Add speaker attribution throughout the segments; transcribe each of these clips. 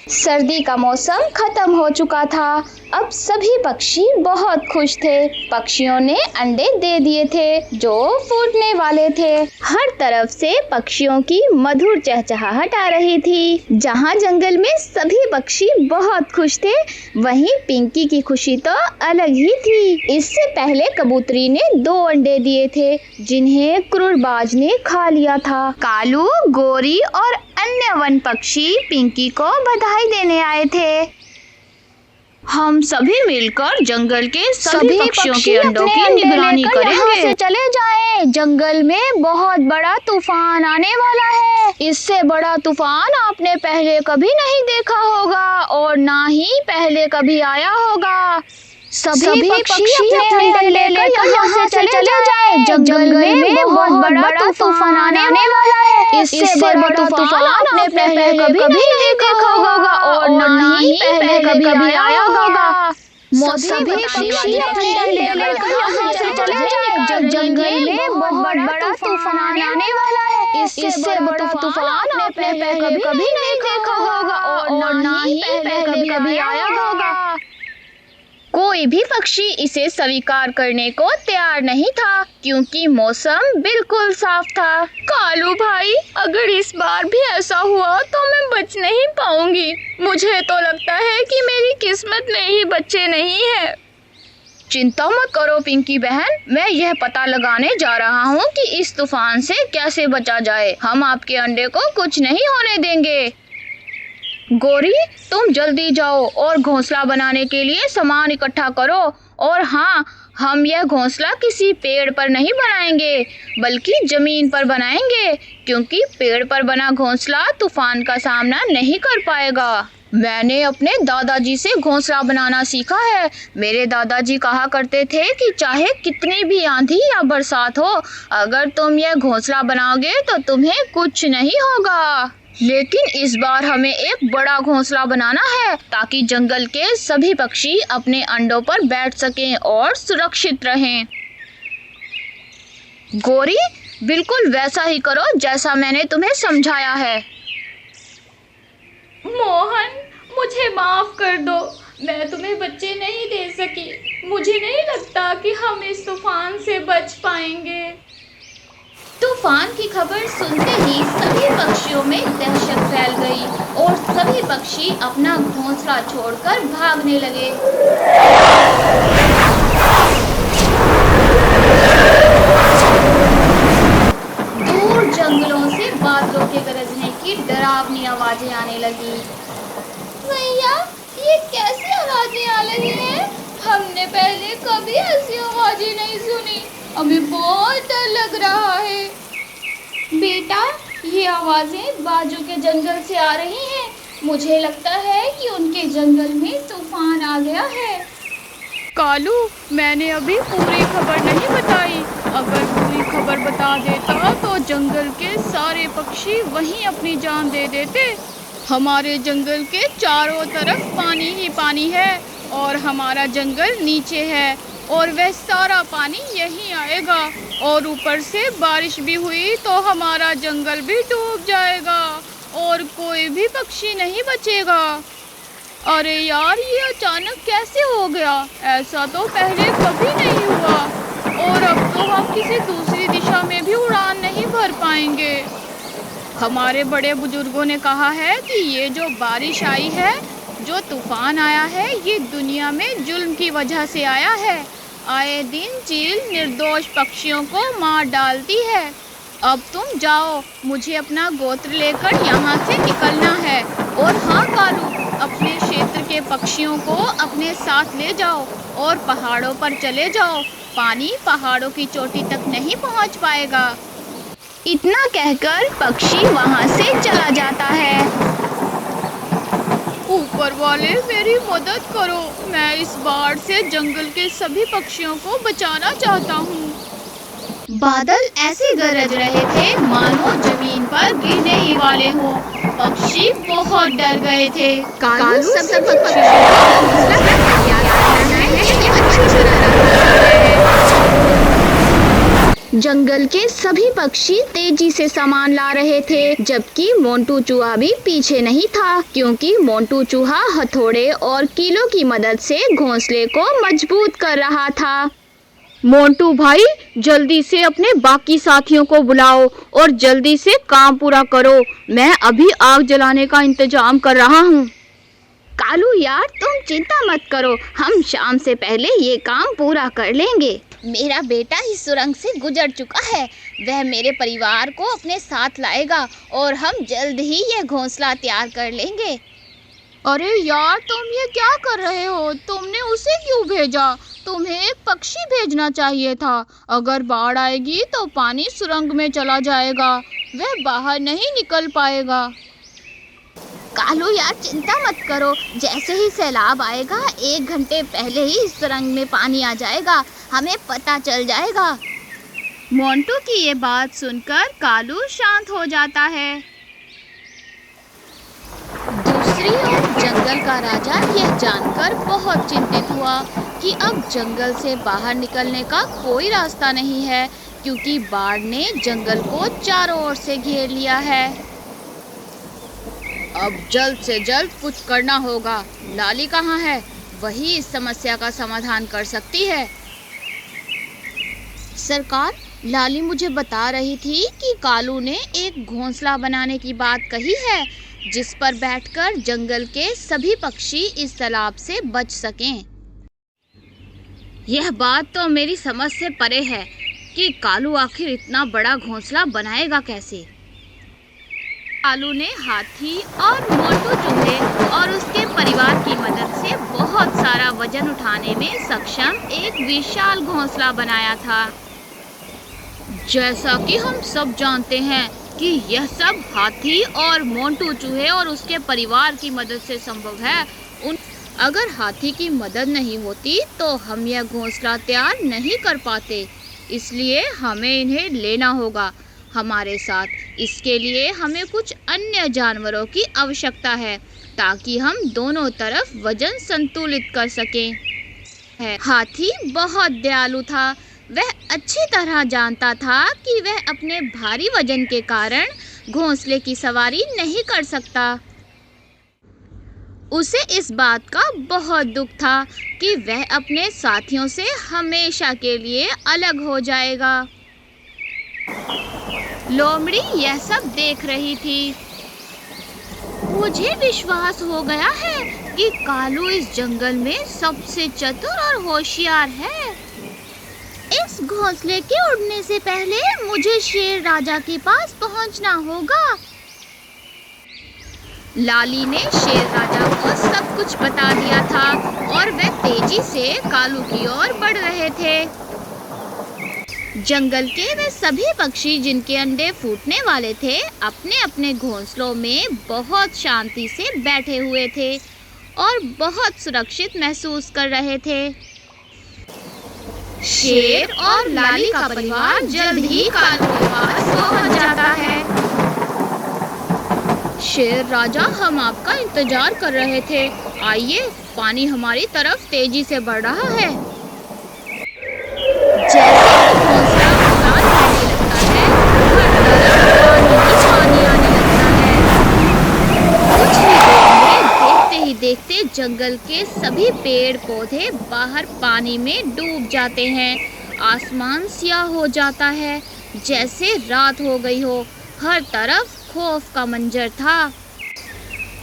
Speaker 1: सर्दी का मौसम खत्म हो चुका था। अब सभी पक्षी बहुत खुश थे। पक्षियों ने अंडे दे दिए थे जो फूटने वाले थे। हर तरफ से पक्षियों की मधुर चहचहाहट आ रही थी। जहाँ जंगल में सभी पक्षी बहुत खुश थे, वहीं पिंकी की खुशी तो अलग ही थी। इससे पहले कबूतरी ने 2 अंडे दिए थे, जिन्हें क्रूरबाज ने खा लिया था। कालू, गोरी और अन्य वन पक्षी पिंकी को बधाई देने आए थे।
Speaker 2: हम सभी मिलकर जंगल के सभी पक्षियों के अंडों की
Speaker 1: अंडे
Speaker 2: निगरानी
Speaker 1: लेकर यहाँ
Speaker 2: करेंगे।
Speaker 1: से चले जाएं। जंगल में बहुत बड़ा तूफान आने वाला है। इससे बड़ा तूफान आपने पहले कभी नहीं देखा होगा और ना ही पहले कभी आया होगा। सभी पक्षी अपने अंडे लेकर यहाँ से चले जाएं। जंगल में बहुत बड़ा तूफान आने वाला है। इससे बड़ा तूफान आपने पहले कभी नहीं देखा होगा और ना ही पहले कभी आया होगा। सभी पक्षी अपने अंडे लेकर यहाँ से चले जाएं। जंगल में बहुत बड़ा तूफान आने वाला है। इससे बड़ा तूफान आपने पहले कभी नहीं देखा होगा और ना ही पहले कभी आया होगा।
Speaker 2: कोई भी पक्षी इसे स्वीकार करने को तैयार नहीं था, क्योंकि मौसम बिल्कुल साफ था। कालू भाई, अगर इस बार भी ऐसा हुआ तो मैं बच नहीं पाऊंगी। मुझे तो लगता है कि मेरी किस्मत में ही बच्चे नहीं है। चिंता मत करो पिंकी बहन, मैं यह पता लगाने जा रहा हूँ कि इस तूफान से कैसे बचा जाए। हम आपके अंडे को कुछ नहीं होने देंगे। गोरी, तुम जल्दी जाओ और घोंसला बनाने के लिए सामान इकट्ठा करो। और हाँ, हम यह घोंसला किसी पेड़ पर नहीं बनाएंगे, बल्कि जमीन पर बनाएंगे, क्योंकि पेड़ पर बना घोंसला तूफान का सामना नहीं कर पाएगा। मैंने अपने दादाजी से घोंसला बनाना सीखा है। मेरे दादाजी कहा करते थे कि चाहे कितनी भी आंधी या बरसात हो, अगर तुम यह घोंसला बनाओगे तो तुम्हें कुछ नहीं होगा। लेकिन इस बार हमें एक बड़ा घोंसला बनाना है, ताकि जंगल के सभी पक्षी अपने अंडों पर बैठ सकें और सुरक्षित रहें। गोरी, बिल्कुल वैसा ही करो जैसा मैंने तुम्हें समझाया है।
Speaker 3: मोहन, मुझे माफ कर दो, मैं तुम्हें बच्चे नहीं दे सकी। मुझे नहीं लगता कि हम इस तूफान से बच पाएंगे।
Speaker 2: तूफान की खबर सुनते ही सभी पक्षियों में दहशत फैल गई और सभी पक्षी अपना घोंसला छोड़कर भागने लगे। दूर जंगलों से बादलों के गरजने की डरावनी आवाजें आने लगी।
Speaker 3: भैया, ये कैसी आवाजें आ रही हैं? हमने पहले कभी ऐसी आवाजें नहीं सुनी। हमें बहुत डर लग रहा है। बेटा, ये आवाजें बाजू के जंगल से आ रही हैं। मुझे लगता है कि उनके जंगल में तूफान आ गया है।
Speaker 4: कालू, मैंने अभी पूरी खबर नहीं बताई। अगर पूरी खबर बता देता तो जंगल के सारे पक्षी वहीं अपनी जान दे देते। हमारे जंगल के चारों तरफ पानी ही पानी है और हमारा जंगल नीचे है और वह सारा पानी यहीं आएगा और ऊपर से बारिश भी हुई तो हमारा जंगल भी डूब जाएगा और कोई भी पक्षी नहीं बचेगा। अरे यार, ये अचानक कैसे हो गया? ऐसा तो पहले कभी नहीं हुआ और अब तो हम किसी दूसरी दिशा में भी उड़ान नहीं भर पाएंगे। हमारे बड़े बुजुर्गों ने कहा है कि ये जो बारिश आई है, जो तूफान आया है, ये दुनिया में जुल्म की वजह से आया है। आए दिन चील निर्दोष पक्षियों को मार डालती है। अब तुम जाओ, मुझे अपना गोत्र लेकर यहाँ से निकलना है। और हाँ कालू, अपने क्षेत्र के पक्षियों को अपने साथ ले जाओ और पहाड़ों पर चले जाओ। पानी पहाड़ों की चोटी तक नहीं पहुँच पाएगा।
Speaker 1: इतना कहकर पक्षी वहाँ से चला जाता है।
Speaker 4: ऊपर वाले, मेरी मदद करो। मैं इस बाढ़ से जंगल के सभी पक्षियों को बचाना चाहता हूँ।
Speaker 2: बादल ऐसे गरज रहे थे मानो जमीन पर गिरने ही वाले हो। पक्षी बहुत डर गए थे।
Speaker 1: कालू सब जंगल के सभी पक्षी तेजी से सामान ला रहे थे, जबकि मोंटू चूहा भी पीछे नहीं था, क्योंकि मोंटू चूहा हथौड़े और कीलों की मदद से घोंसले को मजबूत कर रहा था।
Speaker 4: मोंटू भाई, जल्दी से अपने बाकी साथियों को बुलाओ और जल्दी से काम पूरा करो। मैं अभी आग जलाने का इंतजाम कर रहा हूँ।
Speaker 1: कालू यार, तुम चिंता मत करो, हम शाम से पहले ये काम पूरा कर लेंगे।
Speaker 2: मेरा बेटा इस सुरंग से गुजर चुका है, वह मेरे परिवार को अपने साथ लाएगा और हम जल्द ही ये घोंसला तैयार कर लेंगे।
Speaker 4: अरे यार, तुम ये क्या कर रहे हो? तुमने उसे क्यों भेजा? तुम्हें एक पक्षी भेजना चाहिए था। अगर बाढ़ आएगी तो पानी सुरंग में चला जाएगा, वह बाहर नहीं निकल पाएगा।
Speaker 2: कालू यार, चिंता मत करो, जैसे ही सैलाब आएगा 1 घंटे पहले ही इस सुरंग में पानी आ जाएगा, हमें पता चल जाएगा।
Speaker 4: मोंटू की ये बात सुनकर कालू शांत हो जाता है।
Speaker 2: दूसरी ओर जंगल का राजा यह जानकर बहुत चिंतित हुआ कि अब जंगल से बाहर निकलने का कोई रास्ता नहीं है, क्योंकि बाढ़ ने जंगल को चारों ओर से घेर लिया है।
Speaker 4: अब जल्द से जल्द कुछ करना होगा। लाली कहाँ है? वही इस समस्या का समाधान कर सकती है।
Speaker 2: सरकार, लाली मुझे बता रही थी कि कालू ने एक घोंसला बनाने की बात कही है, जिस पर बैठकर जंगल के सभी पक्षी इस तालाब से बच सकें।
Speaker 4: यह बात तो मेरी समझ से परे है कि कालू आखिर इतना बड़ा घोंसला बनाएगा कैसे। कालू ने हाथी और मोंटू चूहे और उसके परिवार की मदद से बहुत सारा वजन उठाने में सक्षम एक विशाल घोंसला बनाया था। जैसा कि हम सब जानते हैं कि यह सब हाथी और मोंटू चूहे और उसके परिवार की मदद से संभव है। अगर हाथी की मदद नहीं होती तो हम यह घोंसला तैयार नहीं कर पाते, इसलिए हमें इन्हें लेना होगा हमारे साथ। इसके लिए हमें कुछ अन्य जानवरों की आवश्यकता है ताकि हम दोनों तरफ वजन संतुलित कर सकें।
Speaker 2: हाथी बहुत दयालु था, वह अच्छी तरह जानता था कि वह अपने भारी वजन के कारण घोंसले की सवारी नहीं कर सकता। उसे इस बात का बहुत दुख था कि वह अपने साथियों से हमेशा के लिए अलग हो जाएगा।
Speaker 4: लोमड़ी यह सब देख रही थी।
Speaker 2: मुझे विश्वास हो गया है कि कालू इस जंगल में सबसे चतुर और होशियार है। इस घोंसले के उड़ने से पहले मुझे शेर राजा के पास पहुंचना होगा।
Speaker 4: लाली ने शेर राजा को सब कुछ बता दिया था और वे तेजी से कालू की ओर बढ़ रहे थे।
Speaker 2: जंगल के वे सभी पक्षी जिनके अंडे फूटने वाले थे अपने अपने घोंसलों में बहुत शांति से बैठे हुए थे और बहुत सुरक्षित महसूस कर रहे थे।
Speaker 4: शेर और लाली का परिवार जल्द ही कालू के पास पहुंच जाता है। शेर राजा, हम आपका इंतजार कर रहे थे, आइए, पानी हमारी तरफ तेजी से बढ़ रहा है।
Speaker 2: जैसे घोंसला उड़ान भरने लगता है, हर तरफ पानी ही पानी आने लगता है। कुछ ही देर में देखते ही देखते जंगल के सभी पेड़ पौधे बाहर पानी में डूब जाते हैं। आसमान स्याह हो जाता है, जैसे रात हो गई हो। हर तरफ खौफ का मंजर था।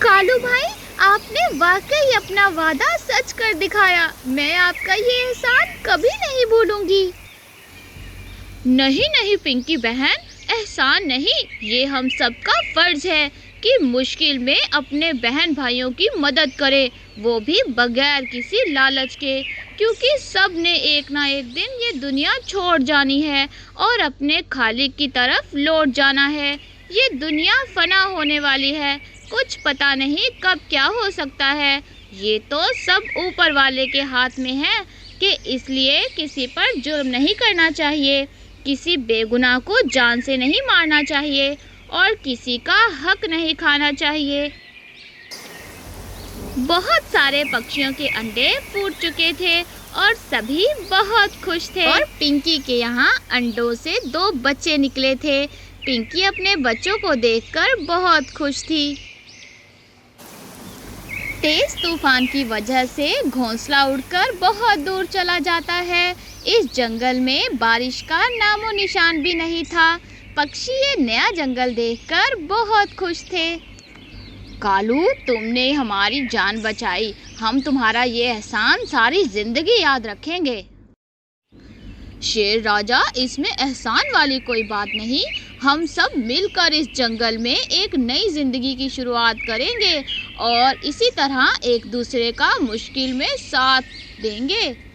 Speaker 1: कालू भाई, आपने वाकई अपना वादा सच कर दिखाया। मैं आपका ये एहसान कभी नहीं भूलूंगी।
Speaker 4: नहीं नहीं पिंकी बहन, एहसान नहीं, ये हम सबका फर्ज है कि मुश्किल में अपने बहन भाइयों की मदद करें, वो भी बगैर किसी लालच के, क्योंकि सब ने एक ना एक दिन ये दुनिया छोड़ जानी है और अपने खालिक की तरफ लौट जाना है। ये दुनिया फना होने वाली है, कुछ पता नहीं कब क्या हो सकता है। ये तो सब ऊपर वाले के हाथ में है कि इसलिए किसी पर जुर्म नहीं करना चाहिए, किसी बेगुनाह को जान से नहीं मारना चाहिए और किसी का हक नहीं खाना चाहिए।
Speaker 2: बहुत सारे पक्षियों के अंडे फूट चुके थे और सभी बहुत खुश थे। और पिंकी के यहाँ अंडों से 2 बच्चे निकले थे। पिंकी अपने बच्चों को देखकर बहुत खुश थी। तेज तूफान की वजह से घोंसला उड़कर बहुत दूर चला जाता है। इस जंगल में बारिश का नामो निशान भी नहीं था। पक्षी ये नया जंगल देखकर बहुत खुश थे। कालू, तुमने हमारी जान बचाई। हम तुम्हारा ये एहसान सारी जिंदगी याद रखेंगे। शेर राजा, इसमें एहसान वाली कोई बात नहीं। हम सब मिलकर इस जंगल में एक नई जिंदगी की शुरुआत करेंगे और इसी तरह एक दूसरे का मुश्किल में साथ देंगे।